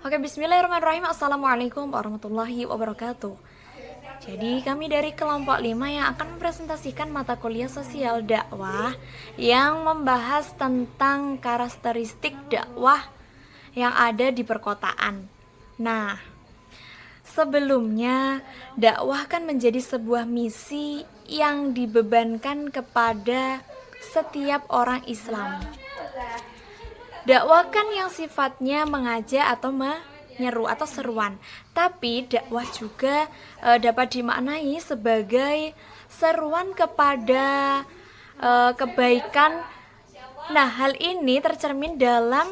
Oke, bismillahirrahmanirrahim. Assalamualaikum warahmatullahi wabarakatuh. Jadi kami dari kelompok 5 yang akan mempresentasikan mata kuliah sosial dakwah yang membahas tentang karakteristik dakwah yang ada di perkotaan. Nah, sebelumnya dakwah kan menjadi sebuah misi yang dibebankan kepada setiap orang Islam. Dakwah kan yang sifatnya mengajak atau menyeru atau seruan, tapi dakwah juga dapat dimaknai sebagai seruan kepada kebaikan. Nah, hal ini tercermin dalam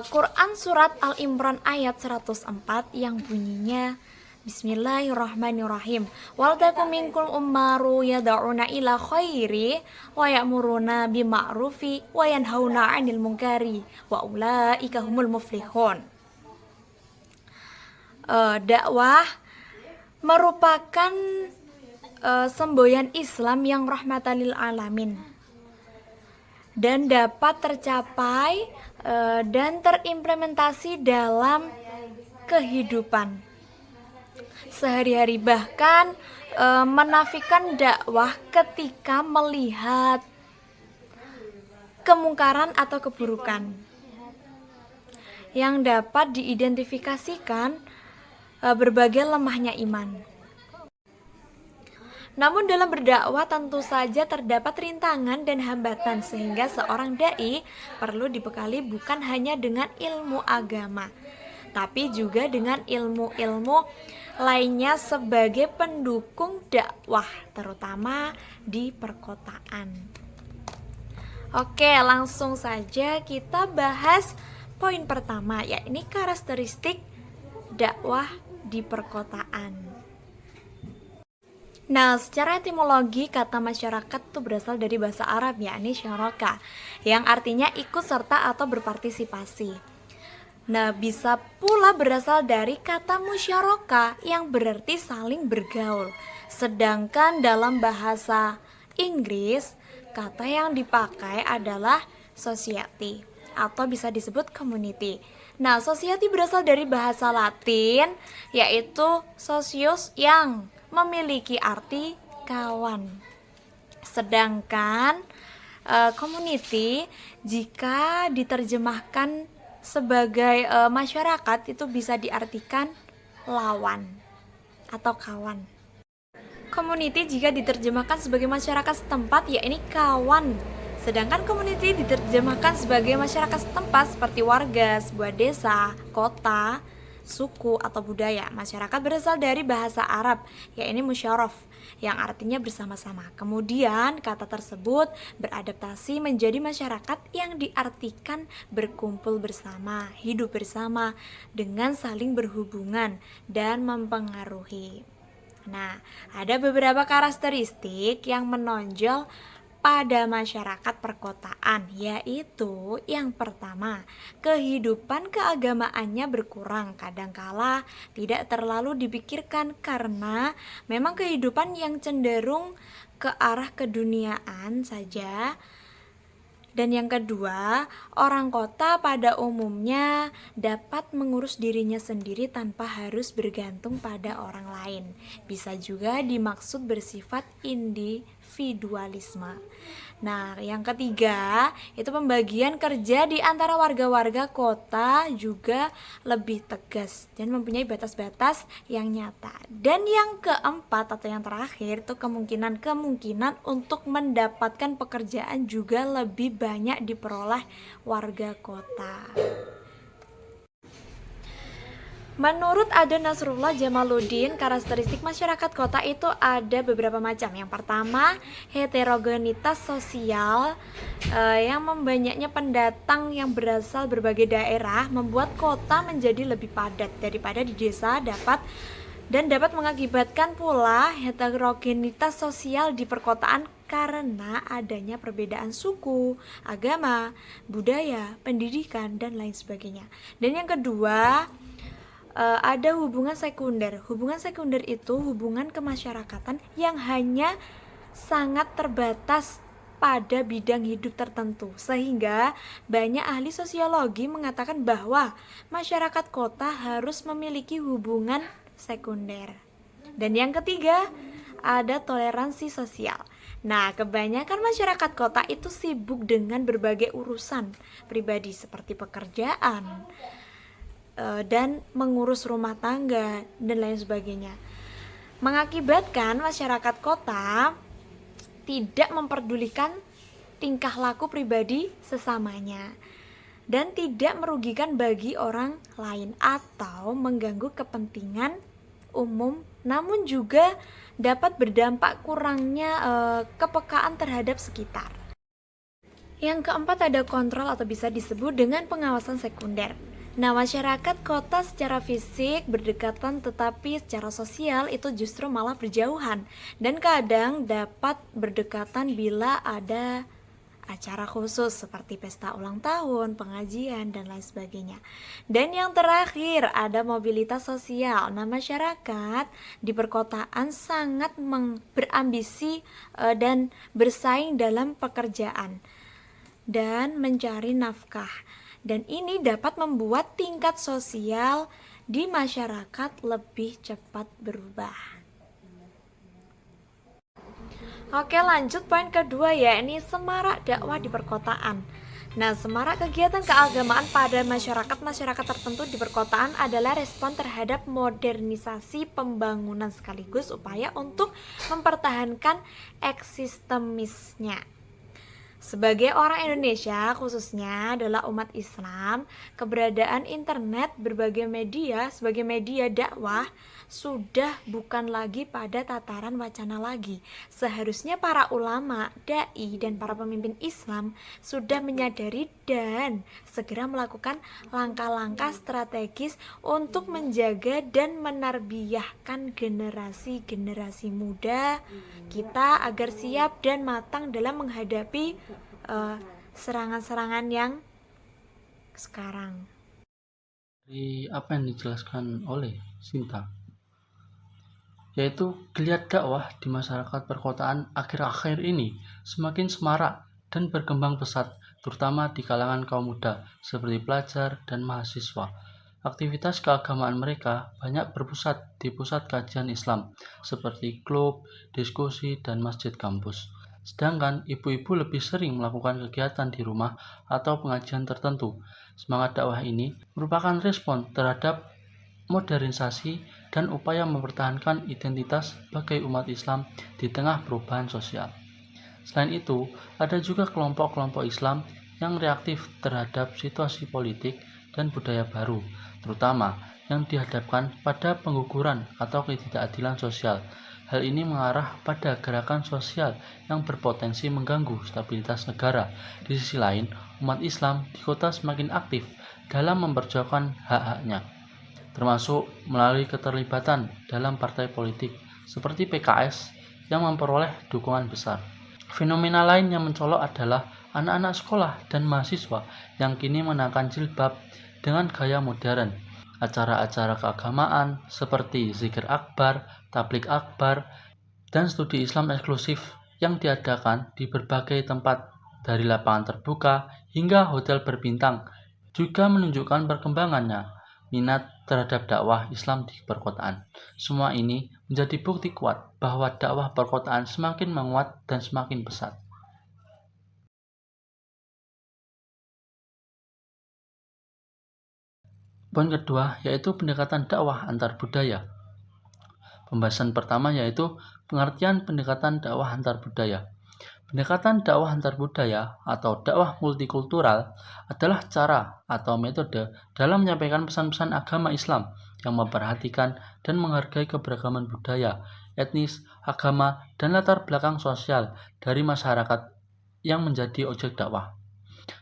Quran surat Al-Imran ayat 104 yang bunyinya Bismillahirrahmanirrahim. Wal takum minkum ummaru yad'una ila khairi wa ya'muruna bima'rufi wa yanhauna 'anil munkari wa ulaika humul muflihun. Dakwah merupakan semboyan Islam yang rahmatan lil alamin dan dapat tercapai dan terimplementasi dalam kehidupan sehari-hari, bahkan menafikan dakwah ketika melihat kemungkaran atau keburukan yang dapat diidentifikasikan berbagai lemahnya iman. Namun dalam berdakwah tentu saja terdapat rintangan dan hambatan, sehingga seorang dai perlu dibekali bukan hanya dengan ilmu agama, tapi juga dengan ilmu-ilmu lainnya sebagai pendukung dakwah, terutama di perkotaan. Oke, langsung saja kita bahas poin pertama, yakni karakteristik dakwah di perkotaan. Nah, secara etimologi kata masyarakat itu berasal dari bahasa Arab, yakni syaraka, yang artinya ikut serta atau berpartisipasi. Nah, bisa pula berasal dari kata musyaroka yang berarti saling bergaul. Sedangkan dalam bahasa Inggris, kata yang dipakai adalah society atau bisa disebut community. Nah, society berasal dari bahasa Latin yaitu socius yang memiliki arti kawan. Sedangkan community jika diterjemahkan sebagai masyarakat itu bisa diartikan lawan atau kawan. Community jika diterjemahkan sebagai masyarakat setempat yakni kawan. Sedangkan community diterjemahkan sebagai masyarakat setempat seperti warga, sebuah desa, kota, suku atau budaya. Masyarakat berasal dari bahasa Arab yakni musyaraf yang artinya bersama-sama. Kemudian kata tersebut beradaptasi menjadi masyarakat yang diartikan berkumpul bersama, hidup bersama dengan saling berhubungan dan mempengaruhi. Nah, ada beberapa karakteristik yang menonjol pada masyarakat perkotaan, yaitu yang pertama, kehidupan keagamaannya berkurang, kadangkala tidak terlalu dipikirkan karena memang kehidupan yang cenderung ke arah keduniaan saja. Dan yang kedua, orang kota pada umumnya dapat mengurus dirinya sendiri tanpa harus bergantung pada orang lain. Bisa juga dimaksud bersifat individualisme. Nah, yang ketiga, itu pembagian kerja di antara warga-warga kota juga lebih tegas dan mempunyai batas-batas yang nyata. Dan yang keempat atau yang terakhir, itu kemungkinan untuk mendapatkan pekerjaan juga lebih banyak diperoleh warga kota. Menurut Ada Nasrullah Jamaluddin, karakteristik masyarakat kota itu ada beberapa macam. Yang pertama, heterogenitas sosial yang membanyaknya pendatang yang berasal berbagai daerah membuat kota menjadi lebih padat daripada di desa dapat mengakibatkan pula heterogenitas sosial di perkotaan karena adanya perbedaan suku, agama, budaya, pendidikan, dan lain sebagainya. Dan yang kedua, ada hubungan sekunder. Hubungan sekunder itu hubungan kemasyarakatan yang hanya sangat terbatas pada bidang hidup tertentu. Sehingga banyak ahli sosiologi mengatakan bahwa masyarakat kota harus memiliki hubungan sekunder. Dan yang ketiga, ada toleransi sosial. Nah, kebanyakan masyarakat kota itu sibuk dengan berbagai urusan pribadi seperti pekerjaan, dan mengurus rumah tangga dan lain sebagainya. Mengakibatkan masyarakat kota tidak memperdulikan tingkah laku pribadi sesamanya dan tidak merugikan bagi orang lain atau mengganggu kepentingan umum, namun juga dapat berdampak kurangnya kepekaan terhadap sekitar. Yang keempat ada kontrol atau bisa disebut dengan pengawasan sekunder. Nah, masyarakat kota secara fisik berdekatan tetapi secara sosial itu justru malah berjauhan dan kadang dapat berdekatan bila ada acara khusus seperti pesta ulang tahun, pengajian, dan lain sebagainya. Dan yang terakhir ada mobilitas sosial. Nah, masyarakat di perkotaan sangat berambisi dan bersaing dalam pekerjaan dan mencari nafkah. Dan ini dapat membuat tingkat sosial di masyarakat lebih cepat berubah. Oke, lanjut poin kedua ya, ini semarak dakwah di perkotaan. Nah, semarak kegiatan keagamaan pada masyarakat tertentu di perkotaan adalah respon terhadap modernisasi pembangunan sekaligus upaya untuk mempertahankan eksistemisnya. Sebagai orang Indonesia, khususnya adalah umat Islam, keberadaan internet berbagai media sebagai media dakwah sudah bukan lagi pada tataran wacana lagi. Seharusnya para ulama, dai, dan para pemimpin Islam sudah menyadari dan segera melakukan langkah-langkah strategis untuk menjaga dan menarbiyahkan generasi-generasi muda kita agar siap dan matang dalam menghadapi serangan-serangan yang sekarang. Dari apa yang dijelaskan oleh Sinta, yaitu geliat dakwah di masyarakat perkotaan akhir-akhir ini semakin semarak dan berkembang pesat, terutama di kalangan kaum muda seperti pelajar dan mahasiswa. Aktivitas keagamaan mereka banyak berpusat di pusat kajian Islam seperti klub, diskusi, dan masjid kampus. Sedangkan ibu-ibu lebih sering melakukan kegiatan di rumah atau pengajian tertentu. Semangat dakwah ini merupakan respon terhadap modernisasi dan upaya mempertahankan identitas sebagai umat Islam di tengah perubahan sosial. Selain itu, ada juga kelompok-kelompok Islam yang reaktif terhadap situasi politik dan budaya baru, terutama yang dihadapkan pada pengguguran atau ketidakadilan sosial. Hal ini mengarah pada gerakan sosial yang berpotensi mengganggu stabilitas negara. Di sisi lain, umat Islam di kota semakin aktif dalam memperjuangkan hak-haknya, termasuk melalui keterlibatan dalam partai politik seperti PKS yang memperoleh dukungan besar. Fenomena lain yang mencolok adalah anak-anak sekolah dan mahasiswa yang kini mengenakan jilbab dengan gaya modern. Acara-acara keagamaan seperti zikir akbar, tablik akbar, dan studi Islam eksklusif yang diadakan di berbagai tempat dari lapangan terbuka hingga hotel berbintang juga menunjukkan perkembangannya minat terhadap dakwah Islam di perkotaan. Semua ini menjadi bukti kuat bahwa dakwah perkotaan semakin menguat dan semakin pesat. Poin kedua yaitu pendekatan dakwah antar budaya. Pembahasan pertama yaitu pengertian pendekatan dakwah antar budaya. Pendekatan dakwah antar budaya atau dakwah multikultural adalah cara atau metode dalam menyampaikan pesan-pesan agama Islam yang memperhatikan dan menghargai keberagaman budaya, etnis, agama, dan latar belakang sosial dari masyarakat yang menjadi objek dakwah.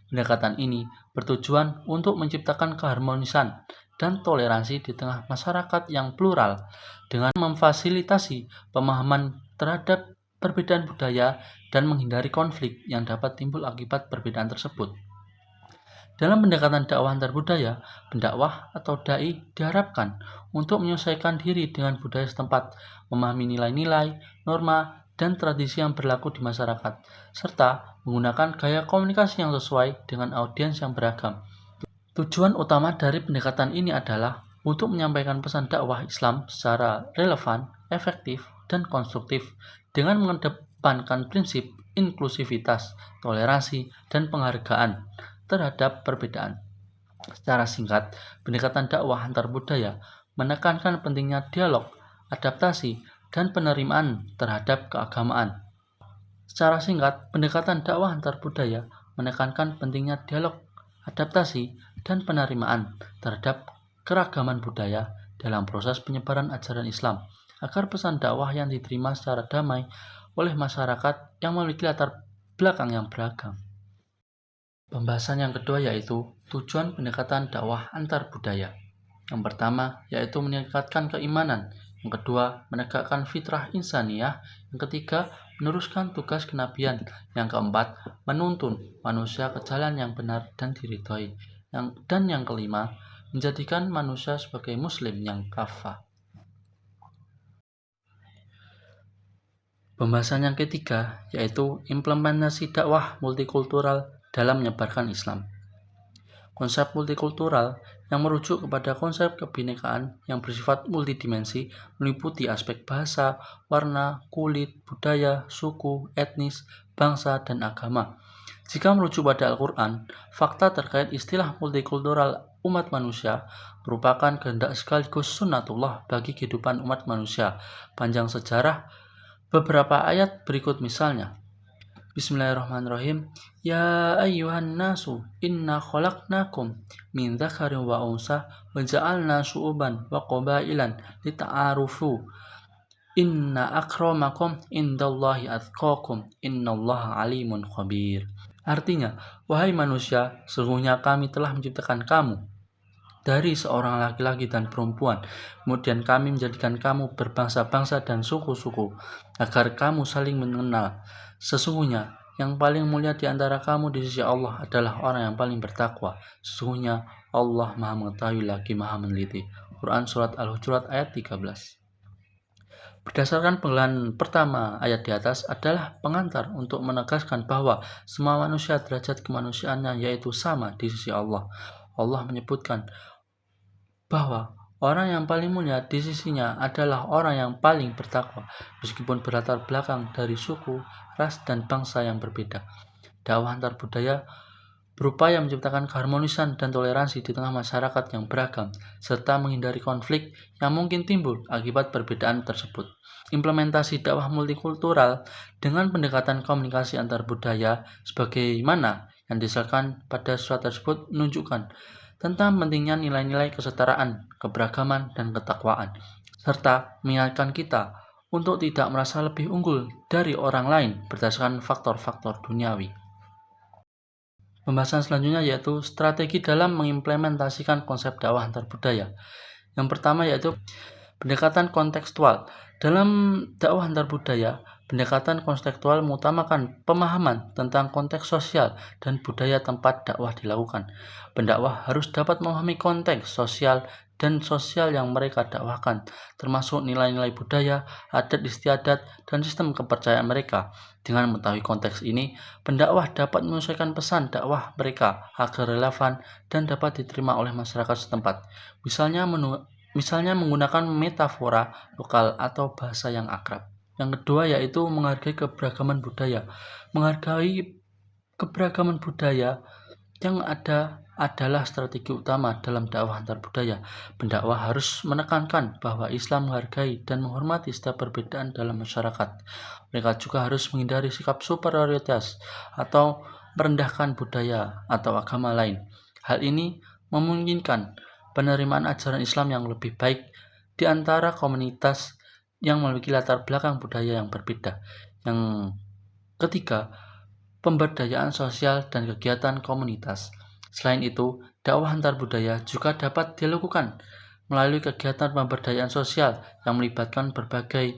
Pendekatan ini bertujuan untuk menciptakan keharmonisan dan toleransi di tengah masyarakat yang plural dengan memfasilitasi pemahaman terhadap perbedaan budaya dan menghindari konflik yang dapat timbul akibat perbedaan tersebut. Dalam pendekatan dakwah antar budaya, pendakwah atau dai diharapkan untuk menyesuaikan diri dengan budaya setempat, memahami nilai-nilai, norma, dan tradisi yang berlaku di masyarakat, serta menggunakan gaya komunikasi yang sesuai dengan audiens yang beragam. Tujuan utama dari pendekatan ini adalah untuk menyampaikan pesan dakwah Islam secara relevan, efektif, dan konstruktif dengan mengedepankan prinsip inklusivitas, toleransi, dan penghargaan terhadap perbedaan. Secara singkat, pendekatan dakwah antar budaya menekankan pentingnya dialog, adaptasi, dan penerimaan terhadap keagamaan. Secara singkat, pendekatan dakwah antar budaya menekankan pentingnya dialog, adaptasi, dan penerimaan terhadap keragaman budaya dalam proses penyebaran ajaran Islam, agar pesan dakwah yang diterima secara damai oleh masyarakat yang memiliki latar belakang yang beragam. Pembahasan yang kedua yaitu tujuan pendekatan dakwah antar budaya. Yang pertama yaitu meningkatkan keimanan, yang kedua menegakkan fitrah insaniyah, yang ketiga meneruskan tugas kenabian, yang keempat menuntun manusia ke jalan yang benar dan diridhoi, dan yang kelima menjadikan manusia sebagai muslim yang kafah. Pembahasan yang ketiga yaitu implementasi dakwah multikultural dalam menyebarkan Islam. Konsep multikultural yang merujuk kepada konsep kebinekaan yang bersifat multidimensi meliputi aspek bahasa, warna, kulit, budaya, suku, etnis, bangsa, dan agama. Jika merujuk pada Al-Quran, fakta terkait istilah multikultural umat manusia merupakan kehendak sekaligus sunnatullah bagi kehidupan umat manusia. Panjang sejarah, beberapa ayat berikut misalnya. Bismillahirrahmanirrahim. Ya ayyuhan nasu inna khalaqnakum min dzakarin wa unsa wa ja'alna syu'uban wa qabailan lita'arufu. Inna akramakum indallahi atqakum innallaha alimun khabir. Artinya, wahai manusia, sesungguhnya kami telah menciptakan kamu dari seorang laki-laki dan perempuan. Kemudian kami menjadikan kamu berbangsa-bangsa dan suku-suku, agar kamu saling mengenal. Sesungguhnya, yang paling mulia di antara kamu di sisi Allah adalah orang yang paling bertakwa. Sesungguhnya, Allah Maha Mengetahui lagi Maha Meneliti. Quran Surat Al-Hujurat ayat 13. Berdasarkan penggalan pertama ayat di atas adalah pengantar untuk menegaskan bahwa semua manusia derajat kemanusiaannya yaitu sama di sisi Allah. Allah menyebutkan bahwa orang yang paling mulia di sisinya adalah orang yang paling bertakwa, meskipun berlatar belakang dari suku, ras, dan bangsa yang berbeda. Dakwah antar budaya berupaya menciptakan keharmonisan dan toleransi di tengah masyarakat yang beragam, serta menghindari konflik yang mungkin timbul akibat perbedaan tersebut. Implementasi dakwah multikultural dengan pendekatan komunikasi antar budaya sebagaimana yang disahkan pada surat tersebut menunjukkan tentang pentingnya nilai-nilai kesetaraan, keberagaman, dan ketakwaan, serta mengingatkan kita untuk tidak merasa lebih unggul dari orang lain berdasarkan faktor-faktor duniawi. Pembahasan selanjutnya yaitu strategi dalam mengimplementasikan konsep dakwah antar budaya. Yang pertama yaitu pendekatan kontekstual. Dalam dakwah antar budaya, pendekatan kontekstual mengutamakan pemahaman tentang konteks sosial dan budaya tempat dakwah dilakukan. Pendakwah harus dapat memahami konteks sosial dan sosial yang mereka dakwahkan, termasuk nilai-nilai budaya, adat istiadat, dan sistem kepercayaan mereka. Dengan mengetahui konteks ini, pendakwah dapat menyesuaikan pesan dakwah mereka agar relevan dan dapat diterima oleh masyarakat setempat. Misalnya menggunakan metafora lokal atau bahasa yang akrab. Yang kedua yaitu menghargai keberagaman budaya. Menghargai keberagaman budaya yang ada adalah strategi utama dalam dakwah antar budaya. Pendakwah harus menekankan bahwa Islam menghargai dan menghormati setiap perbedaan dalam masyarakat. Mereka juga harus menghindari sikap superioritas atau merendahkan budaya atau agama lain. Hal ini memungkinkan penerimaan ajaran Islam yang lebih baik di antara komunitas yang memiliki latar belakang budaya yang berbeda. Yang ketiga, pemberdayaan sosial dan kegiatan komunitas. Selain itu, dakwah antar budaya juga dapat dilakukan melalui kegiatan pemberdayaan sosial yang melibatkan berbagai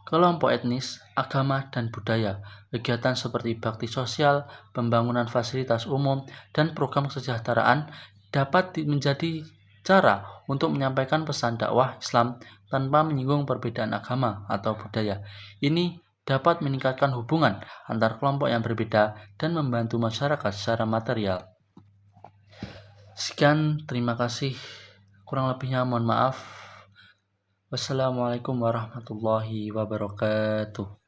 kelompok etnis, agama, dan budaya. Kegiatan seperti bakti sosial, pembangunan fasilitas umum, dan program kesejahteraan dapat menjadi cara untuk menyampaikan pesan dakwah Islam tanpa menyinggung perbedaan agama atau budaya. Ini dapat meningkatkan hubungan antar kelompok yang berbeda dan membantu masyarakat secara material. Sekian, terima kasih. Kurang lebihnya mohon maaf. Wassalamualaikum warahmatullahi wabarakatuh.